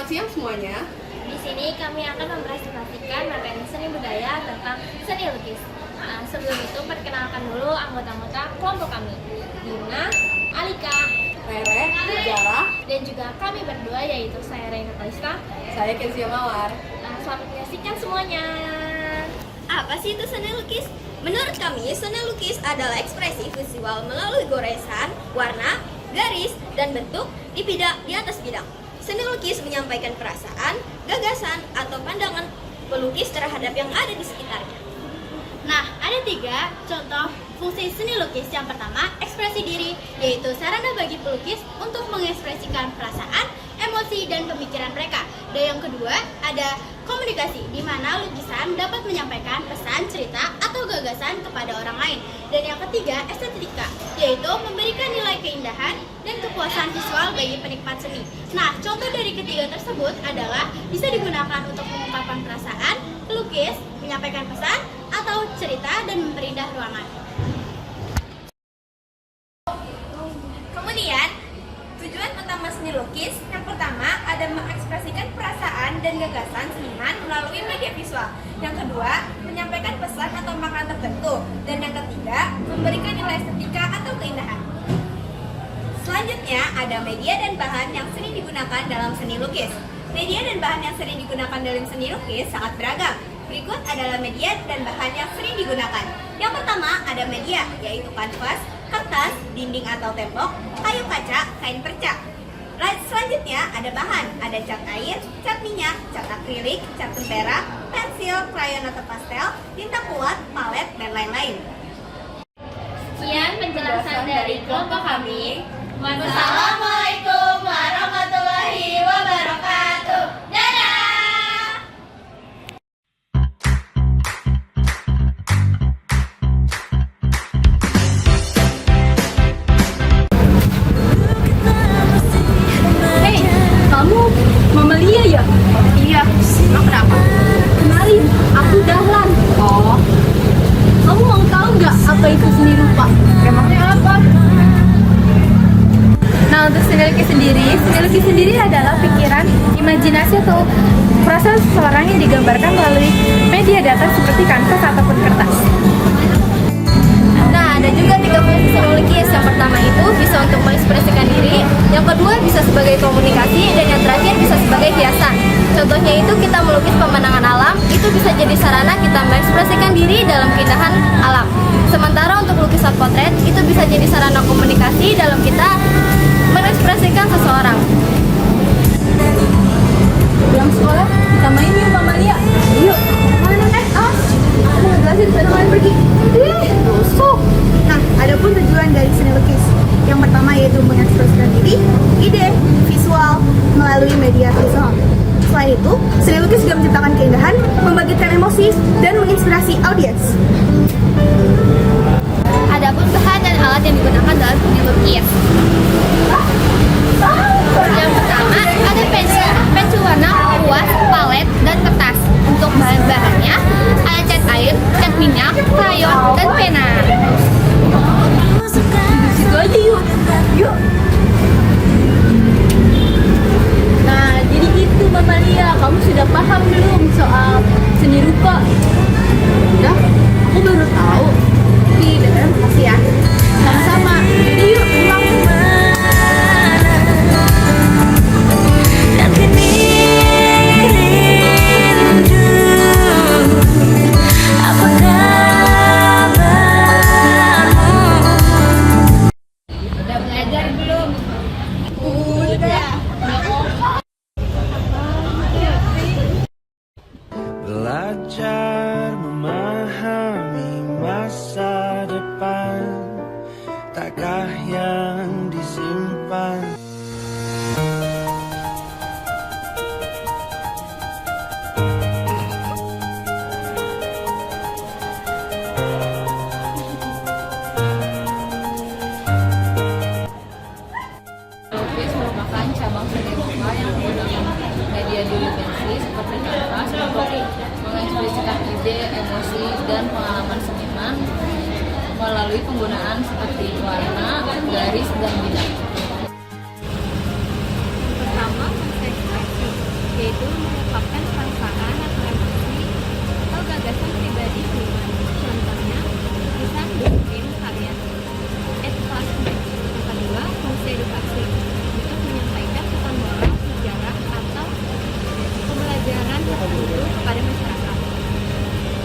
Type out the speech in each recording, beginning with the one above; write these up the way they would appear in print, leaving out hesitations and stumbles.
Selamat siang semuanya. Di sini kami akan mempresentasikan materi seni budaya tentang seni lukis. Sebelum itu perkenalkan dulu anggota-anggota kelompok kami, Dina, Alika, Rere, Zara, dan juga kami berdua yaitu saya Reina Kalista. saya Kezia Mawar. Selamat menyaksikan semuanya. Apa sih itu seni lukis? Menurut kami, seni lukis adalah ekspresi visual melalui goresan, warna, garis, dan bentuk di atas bidang. Seni lukis menyampaikan perasaan, gagasan, atau pandangan pelukis terhadap yang ada di sekitarnya. Nah, ada 3 contoh fungsi seni lukis. Yang pertama, ekspresi diri, yaitu sarana bagi pelukis untuk mengekspresikan perasaan, emosi, dan pemikiran mereka. Dan yang kedua, ada komunikasi, di mana lukisan dapat menyampaikan pesan, cerita, atau gagasan kepada orang lain. Dan yang ketiga, estetika, yaitu memberikan nilai keindahan dan kepuasan visual bagi penikmat seni. Nah, contoh dari ketiga tersebut adalah bisa digunakan untuk mengungkapkan perasaan, pelukis, menyampaikan pesan, atau cerita, dan memperindah ruangan. Kemudian, tujuan utama seni lukis yang pertama ada mengekspresikan perasaan dan gagasan seniman melalui media visual. Yang kedua, menyampaikan pesan atau makna tertentu. Dan yang ketiga, memberikan nilai estetika atau keindahan. Selanjutnya, ada media dan bahan yang sering digunakan dalam seni lukis. Media dan bahan yang sering digunakan dalam seni lukis sangat beragam. Berikut adalah media dan bahan yang sering digunakan. Yang pertama, ada media, yaitu kanvas, kertas, dinding atau tembok, kayu kaca, kain perca. Selanjutnya ada bahan, ada cat air, cat minyak, cat akrilik, cat tempera, pensil, krayon atau pastel, tinta kuat, palet, dan lain-lain. Sekian penjelasan dari kelompok kami. Wassalamualaikum warahmatullahi wabarakatuh. Dadah! Hei, kamu Mama Lia ya? Iya. Emang kenapa? Kenalin, aku Dahlan. Oh. Kamu mau tahu nggak apa itu seni rupa? Emangnya apa? Nah, untuk seni lukis sendiri adalah pikiran, imajinasi atau perasaan seseorang yang digambarkan melalui media datar seperti kanvas ataupun kertas. Nah, ada juga 3 fungsi seni lukis. Yang pertama itu bisa untuk mengekspresikan diri, yang kedua bisa sebagai komunikasi, dan yang terakhir bisa sebagai hiasan. Contohnya itu kita melukis pemandangan alam, itu bisa jadi sarana kita mengekspresikan diri dalam keindahan alam. Sementara untuk lukisan potret, itu bisa jadi sarana komunikasi dalam kita mengekspresikan seseorang. Pulang sekolah, kita main yuk Mama Lia. Yuk. Mana aku ngejelasin, sana kalian pergi. Busuk. Nah, adapun tujuan dari seni lukis yang pertama yaitu mengekspresikan diri, ide, visual melalui media visual. Selain itu, seni lukis juga menciptakan keindahan, membangkitkan emosi, dan menginspirasi audiens. Adapun bahan dan alat yang digunakan dalam seni lukis. Yang pertama ada pensil warna, kuas, palet, dan kertas. Untuk bahan-bahannya ada cat air, cat minyak, krayon, dan pena. Situ aja yuk. Yuk. Nah, jadi itu Mama Lia, kamu sudah paham belum soal seni rupa? Udah? Aku baru tahu. Iya, makasih ya. Sama-sama. Jadi yuk pulang. Udah belajar belum? Belajar memahami masa depan, takkah yang disimpan? Lukis merupakan cabang seni rupa yang menggunakan media dimensi seperti kanvas untuk mengekspresikan ide, emosi, dan pengalaman seniman melalui penggunaan seperti warna, garis, dan bidang. Pertama, konsep ekspresi. yaitu mengungkapkan perasaan atau emosi atau gagasan pribadi seniman. Contohnya, lukisan bikin karya advancement. Yang kedua, fungsi edukasi untuk menyampaikan pesan moral, sejarah atau pembelajaran tertentu kepada masyarakat.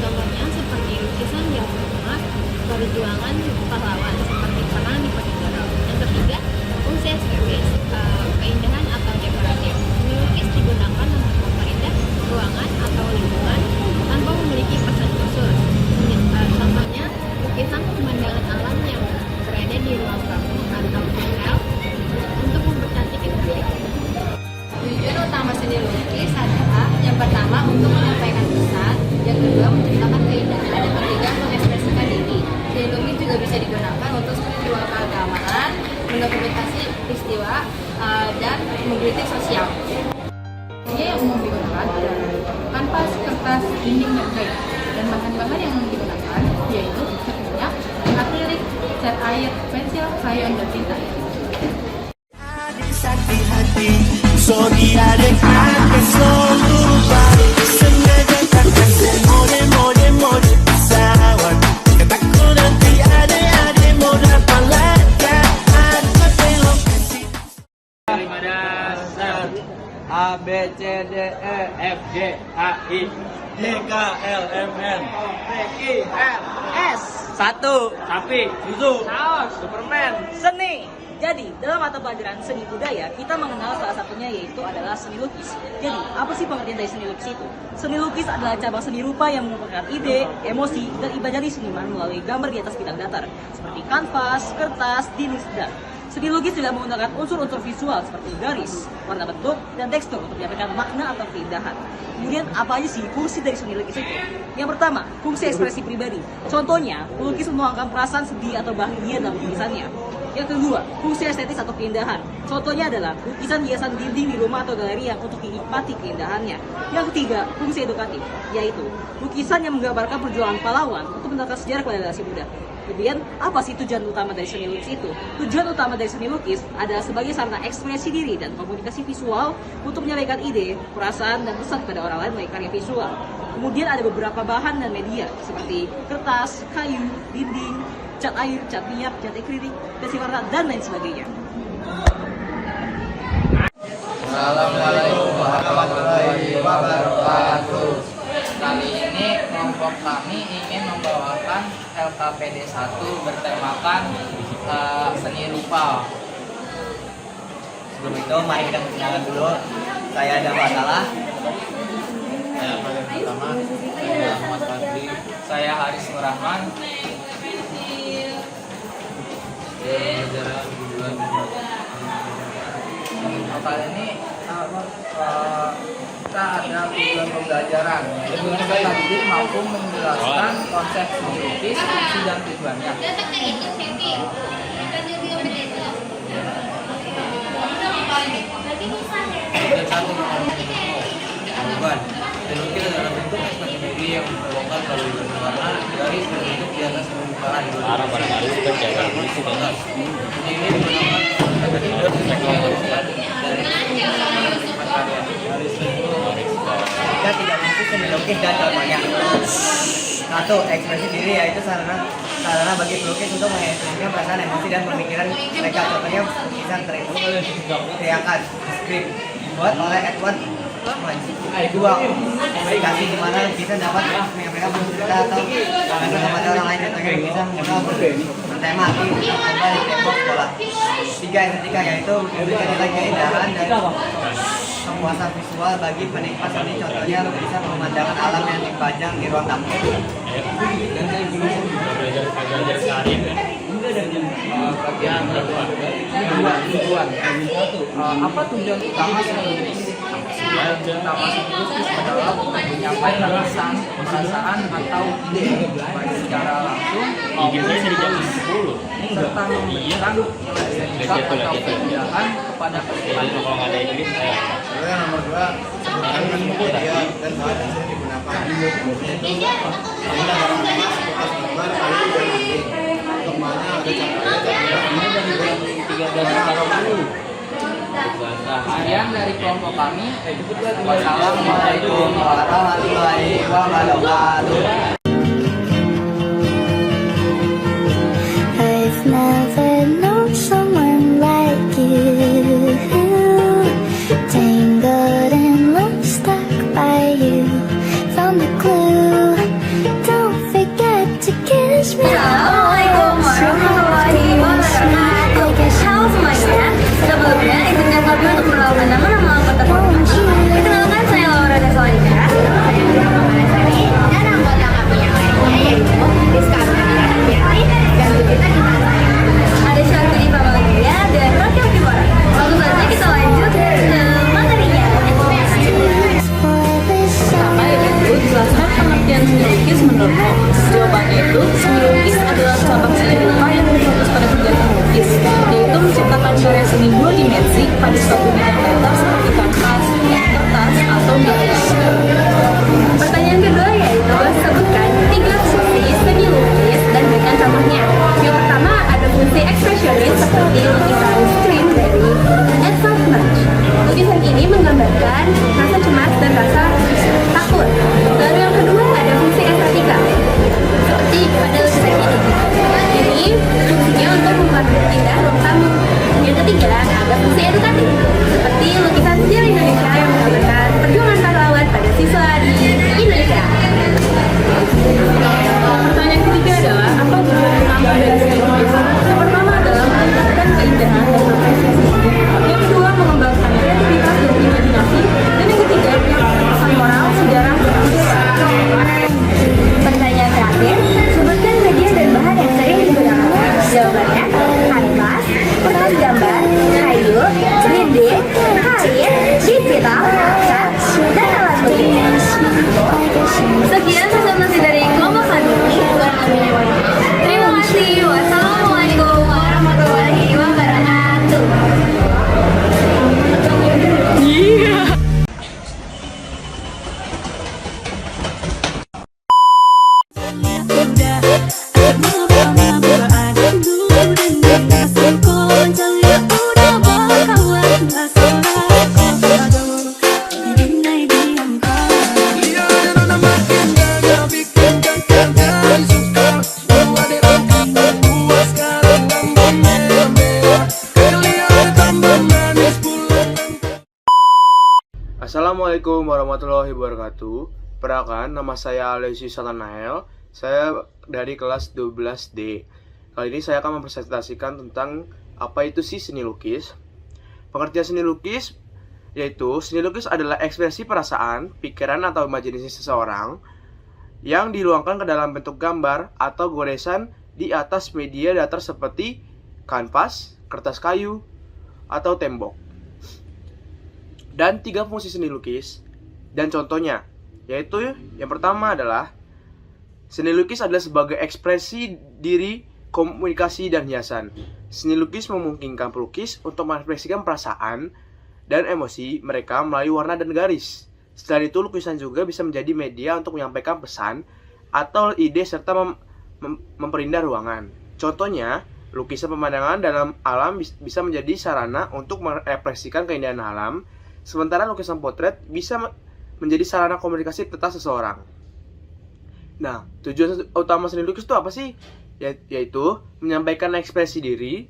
Contohnya seperti lukisan yang mengemas perjuangan pahlawan seperti perang di Patimura. Yang ketiga, fungsi estetis, keindahan atau dekoratif. Melukis digunakan untuk memperindah ruangan atau lingkungan tanpa memiliki pesan khusus. Contohnya, lukisan pemandangan alam yang berada di ruang kampung atau hotel untuk mempercantik interior. Tujuan utama seni lukis adalah yang pertama untuk menyampaikan pesan, yang kedua menciptakan keindahan, dan yang ketiga mengekspresikan diri. Seni lukis juga bisa digunakan untuk ritual keagamaan, mendokumentasi peristiwa, dan mengkritik sosial. Ini yang umum digunakan adalah kanvas, kertas, dinding, dan kain. Dan bahan-bahan yang digunakan yaitu cat minyak, akrilik, cat air, pensil, crayon, dan tinta. Sakit hati, sorry adik akan selalu balik. Sengaja takkan mode pesawat. Kataku nanti adik mau dapat laga. Ada lokasi. Lima dasar A B C D E F G H I J K L M N P I R S. Satu sapi, susu, saus, Superman, seni. Jadi, dalam mata pelajaran seni budaya, kita mengenal salah satunya yaitu adalah seni lukis. Jadi, apa sih pengertian dari seni lukis itu? Seni lukis adalah cabang seni rupa yang mengungkapkan ide, emosi, dan imajinasi seniman melalui gambar di atas bidang datar, seperti kanvas, kertas, dinding, dan seni lukis juga menggunakan unsur-unsur visual seperti garis, warna bentuk, dan tekstur untuk menyampaikan makna atau keindahan. Kemudian, apa aja sih fungsi dari seni lukis itu? Yang pertama, fungsi ekspresi pribadi. Contohnya, pelukis menuangkan perasaan sedih atau bahagia dalam lukisannya. Yang kedua, fungsi estetis atau keindahan. Contohnya adalah lukisan hiasan dinding di rumah atau galeri yang untuk dinikmati keindahannya. Yang ketiga, fungsi edukatif, yaitu lukisan yang menggambarkan perjuangan pahlawan untuk mengenalkan sejarah kepada generasi muda. Kemudian, apa sih tujuan utama dari seni lukis itu? Tujuan utama dari seni lukis adalah sebagai sarana ekspresi diri dan komunikasi visual untuk menyampaikan ide, perasaan, dan pesan kepada orang lain melalui karya visual. Kemudian ada beberapa bahan dan media seperti kertas, kayu, dinding, cat air, cat minyak, cat akrilik, pensil warna, dan lain sebagainya. Assalamualaikum warahmatullahi wabarakatuh. Kali ini kelompok kami ingin membawakan LKPD 1 bertemakan seni rupa. Sebelum itu mari kita perkenalkan dulu. Saya ada masalah. Saya paling pertama, saya Ahmad Fadli. Saya Haris Nurrahman. Kali ini kita ada tujuan pembelajaran yaitu peserta didik mampu menjelaskan konsep melukis, fungsi dan tujuannya. Tujuan satu, tujuan melukis adalah bentuk ekspresi diri yang dibongkar melalui warna, garis, dan bentuk di atas permukaan. Arah pada garis terjaga itu kan. Ini Kita tidak mungkin seni lukis dan contohnya. Satu, ekspresi diri yaitu sarana bagi pelukis untuk mengekspresikan perasaan, emosi, dan pemikiran mereka. Contohnya lukisan teriakan, skrip dibuat oleh Edward Dua, komunikasi di mana lukisan dapat menyampaikan bercerita atau gagasan kepada orang lain. Contohnya lukisan mural bertema api di tembok sekolah. Tiga, estetika yaitu memberikan nilai keindahan dan kepuasan visual bagi penikmat seni. Contohnya lukisan pemandangan alam yang dipajang di ruang tamu. tujuan. Apa tujuan utama seni lukis? Utama seni lukis adalah menyampaikan pesan, perasaan atau ide baik secara langsung maupun serta memberikan nilai atau keindahan kepada peserta. Yang nomor dua, sebutkan media dan bahan yang sering digunakan. Inilah yang pertama, kertas gambar, kayu, dan dinding. Untuk bahannya ada cat air, cat minyak, ini dari bahan 3 dan 40. Sekian dari kelompok kami. Wassalamualaikum warahmatullahi wabarakatuh. I've never known someone like you, tangled in love, stuck by you, found the clue, don't forget to kiss me. Assalamualaikum warahmatullahi wabarakatuh. Halo semuanya, sebelumnya izinkan kami untuk mengenalkan nama-nama anggota kelompok kami. Perkenalkan, saya Laura Desolika. Dan anggota kami yang lainnya yaitu Rizka Apriani dan Lupita Gimana. Ada Syartuni Pamalagia dan Rakel Kimora. Langsung saja kita lanjut ke materinya. Pertama yaitu jelaskan pengertian seni lukis menurutmu. Jawabannya itu, seni lukis adalah cabang seni rupa yang berfokus pada kegiatan lukis, yaitu menciptakan karya seni dua dimensi pada suatu bidang datar seperti kanvas, kertas, atau media. Pertanyaan kedua yaitu sebutkan 3 fungsi seni lukis dan berikan contohnya. Yang pertama ada fungsi ekspresionis seperti lukisan stream dari Edvard Munch. Lukisan ini menggambarkan rasa cemas dan rasa takut. Lalu yang kedua ada fungsi estetika seperti pada lukisan ini. Ini fungsinya untuk membuat indah ruang tamu. Yang ketiga ada fungsi edukatif seperti lukisan sejarah Indonesia yang menggambarkan perjuangan pahlawan pada siswa di Indonesia. Pertanyaan ketiga adalah, apa tujuan utama dari seni lukis? Yang pertama adalah meningkatkan keindahan dan apresiasi. Yang kedua, mengembangkan kreativitas dan imajinasi. Dan yang ketiga, menyampaikan pesan moral, sejarah, dan budaya. Pertanyaan terakhir, sebutkan media dan bahan yang sering digunakan. Jawabannya, kanvas, kertas gambar, kayu, dinding, kain, digital, cat, dan alat lukis. Sekian presentasi dari kelompok kami. Terima kasih. Wassalamualaikum warahmatullahi wabarakatuh. Assalamualaikum warahmatullahi wabarakatuh. Perkenalkan, nama saya Alexis Satanael. Saya dari kelas 12D. Kali ini saya akan mempresentasikan tentang apa itu sih seni lukis. Pengertian seni lukis yaitu seni lukis adalah ekspresi perasaan, pikiran atau imajinasi seseorang yang diluangkan ke dalam bentuk gambar atau goresan di atas media datar seperti kanvas, kertas kayu, atau tembok. Dan 3 fungsi seni lukis dan contohnya, yaitu yang pertama adalah seni lukis adalah sebagai ekspresi diri, komunikasi, dan hiasan. Seni lukis memungkinkan pelukis untuk mengekspresikan perasaan dan emosi mereka melalui warna dan garis. Selain itu, lukisan juga bisa menjadi media untuk menyampaikan pesan atau ide serta memperindah ruangan. Contohnya, lukisan pemandangan dalam alam bisa menjadi sarana untuk mengekspresikan keindahan alam, sementara lukisan potret bisa menjadi sarana komunikasi tentang seseorang. Nah, tujuan utama seni lukis itu apa sih? Yaitu menyampaikan ekspresi diri,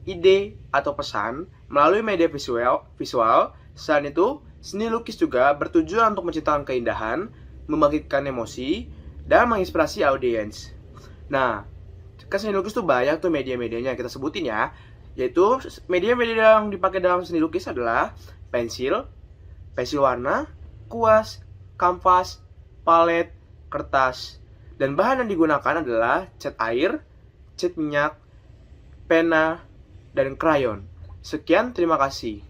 ide, atau pesan melalui media visual. Selain itu, seni lukis juga bertujuan untuk menciptakan keindahan, membangkitkan emosi, dan menginspirasi audiens. Nah, kan seni lukis tuh banyak tuh media-medianya, kita sebutin ya. Yaitu media-media yang dipakai dalam seni lukis adalah pensil warna, kuas, kanvas, palet, kertas. Dan bahan yang digunakan adalah cat air, cat minyak, pena, dan krayon. Sekian, terima kasih.